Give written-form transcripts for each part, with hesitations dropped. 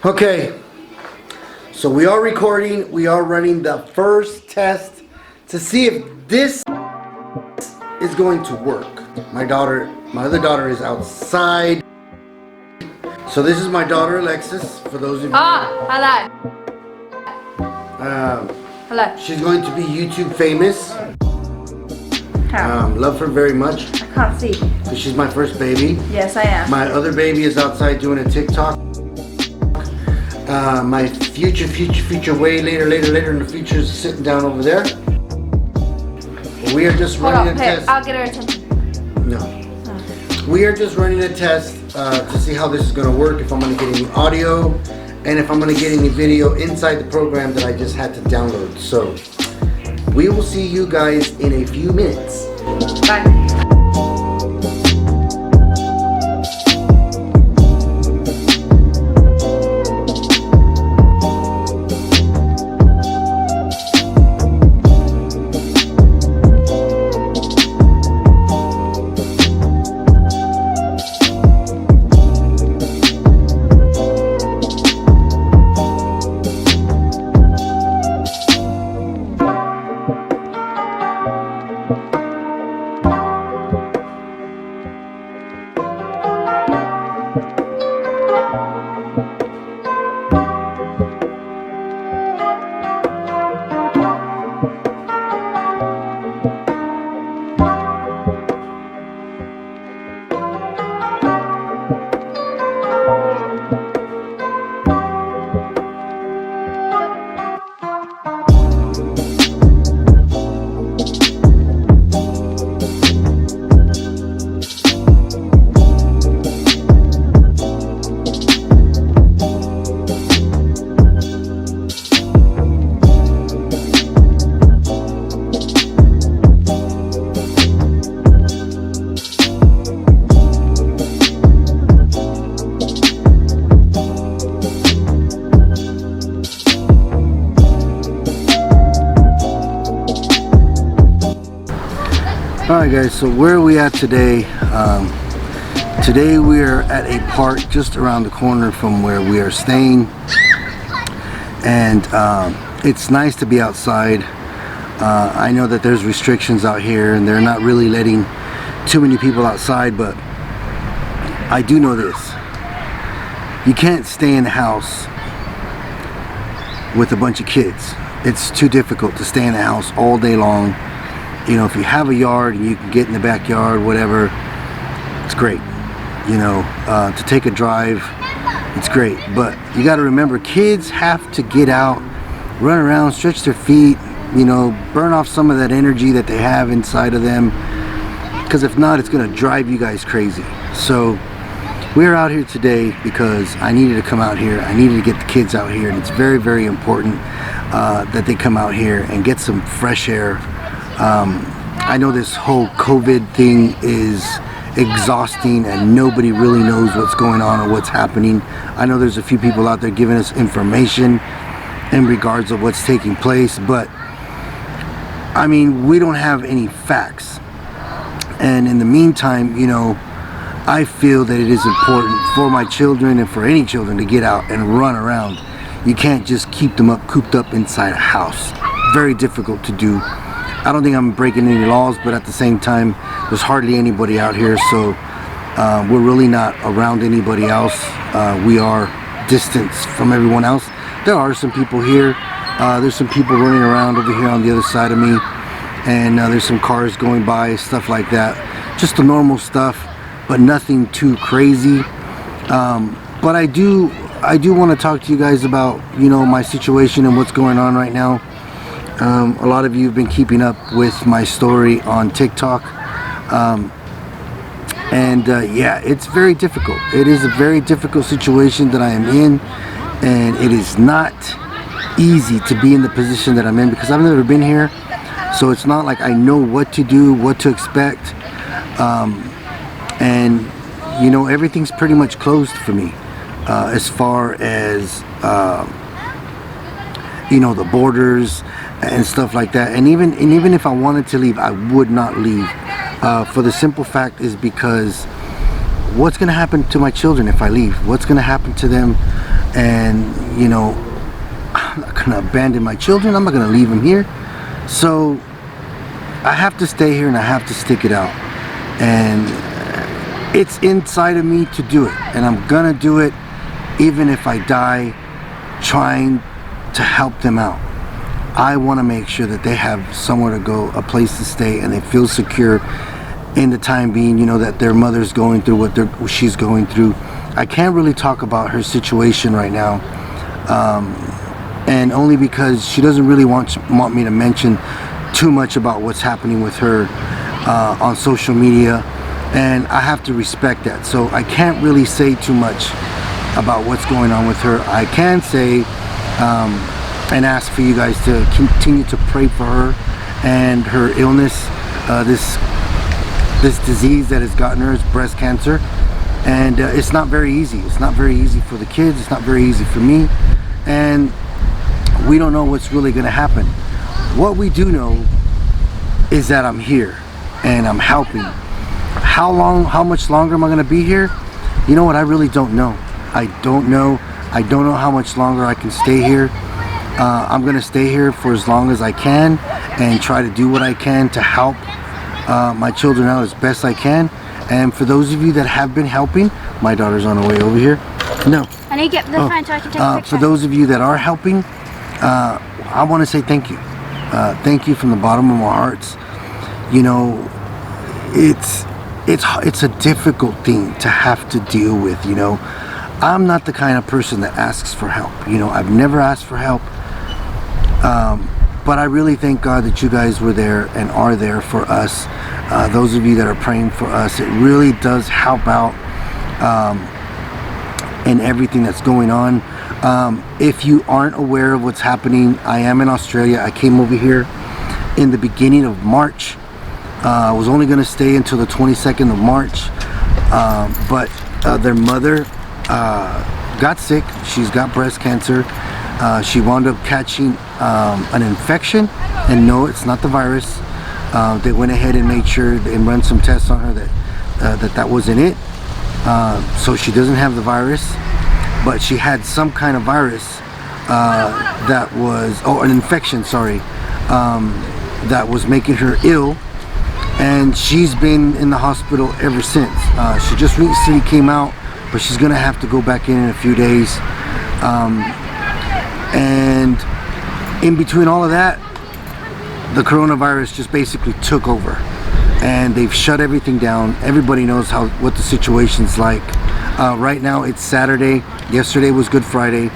Okay, so we are recording. We are running the first test to see if this is going to work. My other daughter is outside. So this is my daughter Alexis, for those of you. Hello. Hello. She's going to be YouTube famous. How? Love her very much. I can't see. Because she's my first baby. Yes, I am. My other baby is outside doing a TikTok. My future way later in the future is sitting down over there. We are just running a test. I'll get her attention. No. We are just running a test to see how this is going to work, if I'm going to get any audio, and if I'm going to get any video inside the program that I just had to download. So, we will see you guys in a few minutes. Bye. Alright guys, so where are we at today? Today we are at a park just around the corner from where we are staying, and it's nice to be outside. I know that there's restrictions out here and they're not really letting too many people outside, but I do know this: you can't stay in the house with a bunch of kids. It's too difficult to stay in the house all day long. You know, if you have a yard and you can get in the backyard, whatever, it's great. You know, to take a drive, it's great. But you got to remember, kids have to get out, run around, stretch their feet, you know, burn off some of that energy that they have inside of them. Because if not, it's going to drive you guys crazy. So we're out here today because I needed to come out here. I needed to get the kids out here. And it's very, very important that they come out here and get some fresh air. I know this whole COVID thing is exhausting and nobody really knows what's going on or what's happening. I know there's a few people out there giving us information in regards of what's taking place, but I mean, we don't have any facts. And in the meantime, you know, I feel that it is important for my children and for any children to get out and run around. You can't just keep them cooped up inside a house. Very difficult to do. I don't think I'm breaking any laws, but at the same time, there's hardly anybody out here, so we're really not around anybody else. We are distanced from everyone else. There are some people here. There's some people running around over here on the other side of me, and there's some cars going by, stuff like that. Just the normal stuff, but nothing too crazy. But I do want to talk to you guys about, you know, my situation and what's going on right now. A lot of you have been keeping up with my story on TikTok, yeah, it's very difficult. It is a very difficult situation that I am in, and it is not easy to be in the position that I'm in because I've never been here, so it's not like I know what to do, what to expect, and you know, everything's pretty much closed for me as far as you know, the borders and stuff like that. And even if I wanted to leave, I would not leave. For the simple fact is because what's going to happen to my children if I leave? What's going to happen to them? and you know, I'm not gonna abandon my children. I'm not gonna leave them here. So I have to stay here and I have to stick it out. And it's inside of me to do it, and I'm gonna do it even if I die trying to help them out. I want to make sure that they have somewhere to go, a place to stay, and they feel secure in the time being, you know, that their mother's going through what she's going through. I can't really talk about her situation right now, and only because she doesn't really want me to mention too much about what's happening with her on social media, and I have to respect that. So I can't really say too much about what's going on with her. I can say and ask for you guys to continue to pray for her and her illness, this disease that has gotten her, is breast cancer. And it's not very easy. It's not very easy for the kids. It's not very easy for me. And we don't know what's really going to happen. What we do know is that I'm here and I'm helping. How much longer am I going to be here? You know what? I really don't know. I don't know. I don't know how much longer I can stay here. I'm going to stay here for as long as I can and try to do what I can to help my children out as best I can. And for those of you that have been helping, my daughter's on her way over here. No. I need to get the phone so I can take a picture. For those of you that are helping, I want to say thank you. Thank you from the bottom of my hearts. You know, it's a difficult thing to have to deal with. You know, I'm not the kind of person that asks for help. You know, I've never asked for help. But I really thank God that you guys were there and are there for us. Those of you that are praying for us, it really does help out in everything that's going on. If you aren't aware of what's happening, I am in Australia. I came over here in the beginning of March. I was only going to stay until the 22nd of March, but their mother got sick. She's got breast cancer. She wound up catching an infection, and no, it's not the virus. They went ahead and made sure and run some tests on her that wasn't it. So she doesn't have the virus, but she had some kind of virus that was, an infection, sorry, that was making her ill, and she's been in the hospital ever since. She just recently came out, but she's gonna have to go back in a few days. And in between all of that, the coronavirus just basically took over, and they've shut everything down. Everybody knows what the situation's like. Right now it's Saturday. Yesterday was Good Friday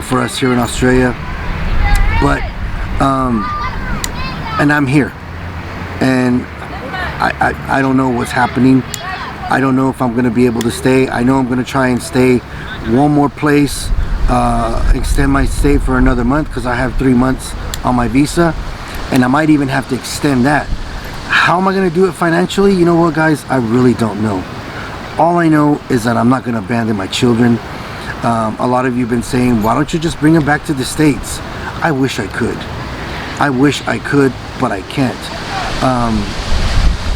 for us here in Australia. But and I'm here, and I don't know what's happening. I don't know if I'm going to be able to stay. I know I'm going to try and stay one more place, extend my stay for another month, because I have 3 months on my visa, and I might even have to extend that. How am I going to do it financially? You know what, guys? I really don't know. All I know is that I'm not going to abandon my children. A lot of you have been saying, why don't you just bring them back to the States? I wish I could. I wish I could, but I can't.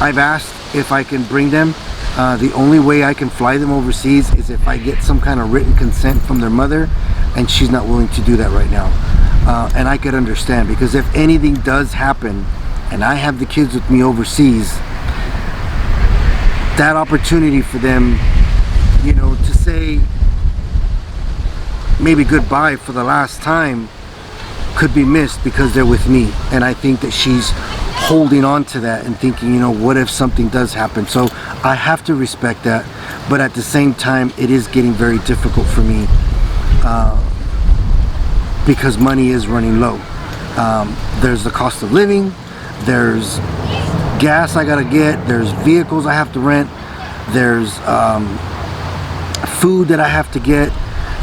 I've asked if I can bring them. The only way I can fly them overseas is if I get some kind of written consent from their mother, and she's not willing to do that right now. And I could understand, because if anything does happen and I have the kids with me overseas, that opportunity for them, you know, to say maybe goodbye for the last time could be missed because they're with me. And I think that she's holding on to that and thinking, you know, what if something does happen? So I have to respect that, but at the same time, it is getting very difficult for me because money is running low. There's the cost of living, there's gas I gotta get, there's vehicles I have to rent, there's food that I have to get,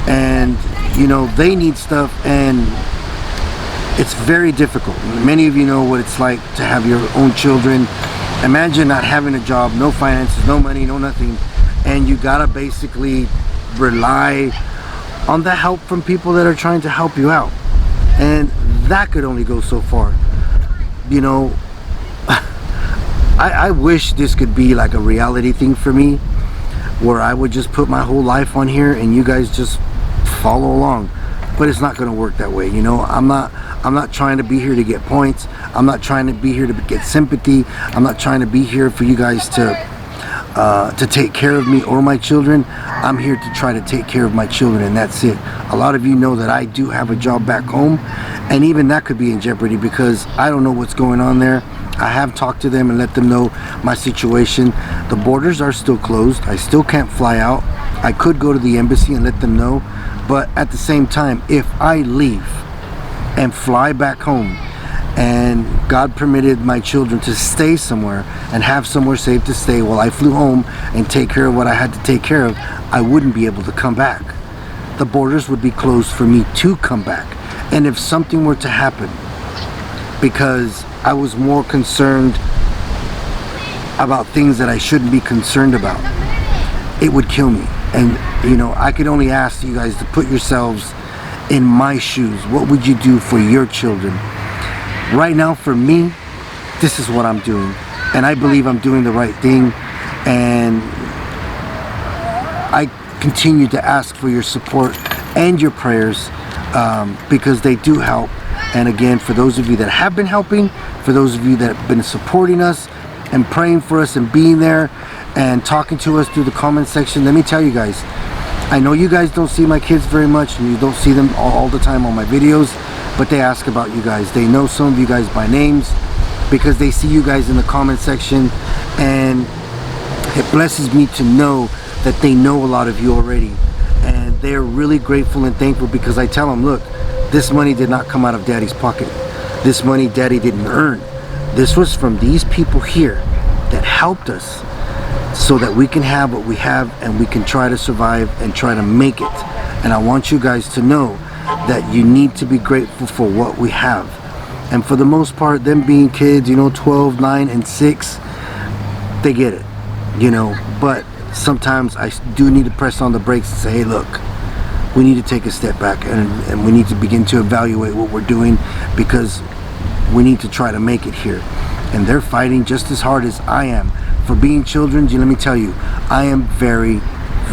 and you know, they need stuff, and it's very difficult. Many of you know what it's like to have your own children. Imagine not having a job, no finances, no money, no nothing, and you gotta basically rely on the help from people that are trying to help you out, and that could only go so far. You know, I wish this could be like a reality thing for me, where I would just put my whole life on here and you guys just follow along. But it's not going to work that way. You know, I'm not trying to be here to get points. I'm not trying to be here to get sympathy. I'm not trying to be here for you guys to take care of me or my children. I'm here to try to take care of my children, and that's it. A lot of you know that I do have a job back home, and even that could be in jeopardy because I don't know what's going on there. I have talked to them and let them know my situation. The borders are still closed. I still can't fly out. I could go to the embassy and let them know, but at the same time, if I leave and fly back home and God permitted my children to stay somewhere and have somewhere safe to stay while I flew home and take care of what I had to take care of, I wouldn't be able to come back. The borders would be closed for me to come back. And if something were to happen, because I was more concerned about things that I shouldn't be concerned about, it would kill me. And you know, I could only ask you guys to put yourselves in my shoes. What would you do for your children? Right now, for me, this is what I'm doing, and I believe I'm doing the right thing, and I continue to ask for your support and your prayers because they do help. And again, for those of you that have been helping, for those of you that have been supporting us and praying for us and being there and talking to us through the comment section, let me tell you guys, I know you guys don't see my kids very much and you don't see them all the time on my videos, but they ask about you guys. They know some of you guys by names because they see you guys in the comment section, and it blesses me to know that they know a lot of you already, and they're really grateful and thankful because I tell them, look, this money did not come out of Daddy's pocket. This money Daddy didn't earn. This was from these people here that helped us so that we can have what we have and we can try to survive and try to make it. And I want you guys to know that you need to be grateful for what we have. And for the most part, them being kids, you know, 12, 9, and 6, they get it, you know. But sometimes I do need to press on the brakes and say, hey, look, we need to take a step back and we need to begin to evaluate what we're doing because we need to try to make it here. And they're fighting just as hard as I am. For being children, let me tell you, I am very,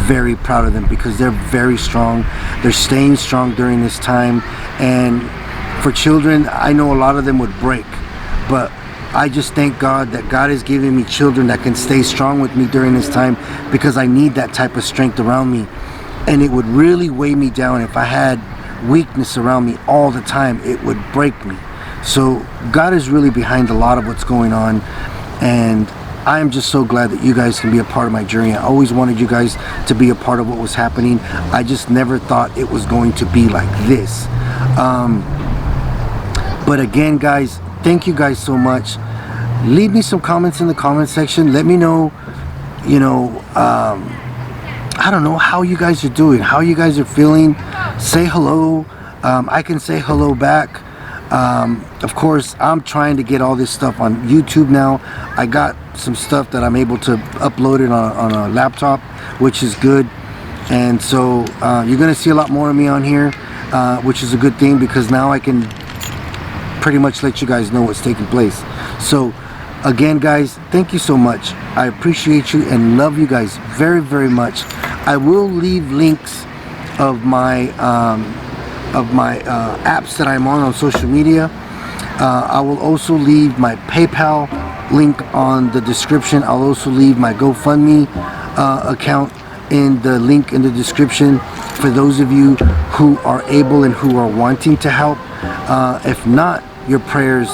very proud of them because they're very strong. They're staying strong during this time. And for children, I know a lot of them would break, but I just thank God that God is giving me children that can stay strong with me during this time because I need that type of strength around me. And it would really weigh me down if I had weakness around me all the time. It would break me. So God is really behind a lot of what's going on, and I am just so glad that you guys can be a part of my journey. I always wanted you guys to be a part of what was happening. I just never thought it was going to be like this. But again, guys, thank you guys so much. Leave me some comments in the comment section. Let me know, you know, I don't know how you guys are doing, how you guys are feeling. Say hello. I can say hello back. Of course, I'm trying to get all this stuff on YouTube now. I got some stuff that I'm able to upload it on a laptop, which is good. And so you're gonna see a lot more of me on here, which is a good thing because now I can pretty much let you guys know what's taking place. So again, guys, thank you so much. I appreciate you and love you guys very, very much. I will leave links of my apps that I'm on social media. I will also leave my PayPal link on the description. I'll also leave my GoFundMe account in the link in the description for those of you who are able and who are wanting to help. If not, your prayers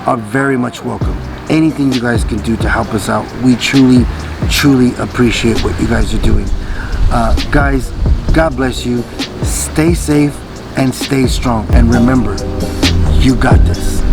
are very much welcome. Anything you guys can do to help us out, we truly, truly appreciate what you guys are doing. Guys, God bless you. Stay safe and stay strong. And remember, you got this.